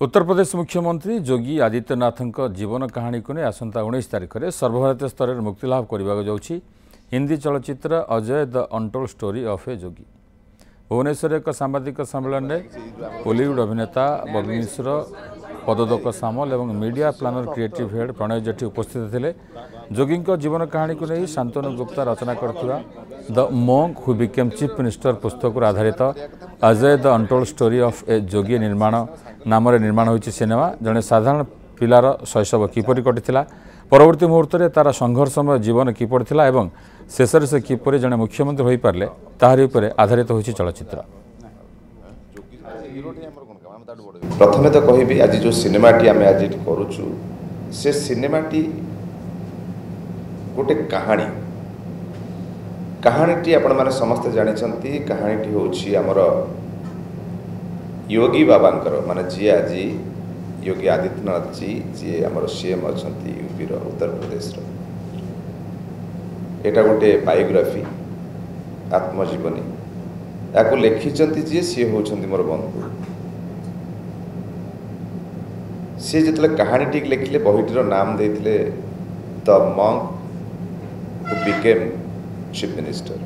उत्तर प्रदेश मुख्यमंत्री योगी आदित्यनाथ जीवन कहानी को नहीं आसंता 19 तारिख में सर्वभारतीय स्तर में मुक्तिलाभ करने जाऊँगी हिंदी चलचित्र Ajay the untold story of a Jogi. Bhubaneswar एक सांबादिक सम्मेलन में बॉलीवुड अभिनेता बबी मिश्र पदोदक सामल और media planner creative head Pranay Jethi उपस्थित थे। जोगी जीवन कहानी को नहीं शांतनु गुप्ता रचना करथिबा the monk who became chief minister पुस्तक आधारित Ajay the untold story of a Jogi नाम निर्माण होइछि सिनेमा। जड़े साधारण पिलार शैशव किपरि कटिथिला, परवर्ती मुहूर्त में तार संघर्षमय जीवन किपरि थिला एवं शेष से किपरि जड़े मुख्यमंत्री हो पारे ताहारी उपरे आधारित होइछि चलचित्र। प्रथमे तो कहबी आज जो सिनेमाटी आम आज करुचु से सिनेमाटी गोटे कहानीटी आपण माने समस्त जानिछंती। कहानीटी होछि हमर योगी बाबांकर माने जी आज योगी आदित्यनाथ जी जी हमर सीएम अछंती यूपी रो उत्तर प्रदेश रो। एटा गोटे बायोग्राफी आत्मजीवनी याको लिखिचंती जी सी होछंती मोर बंधु। सी जितले कहानीटी लिखिले बहिटीर नाम देथिले the monk who became chief minister.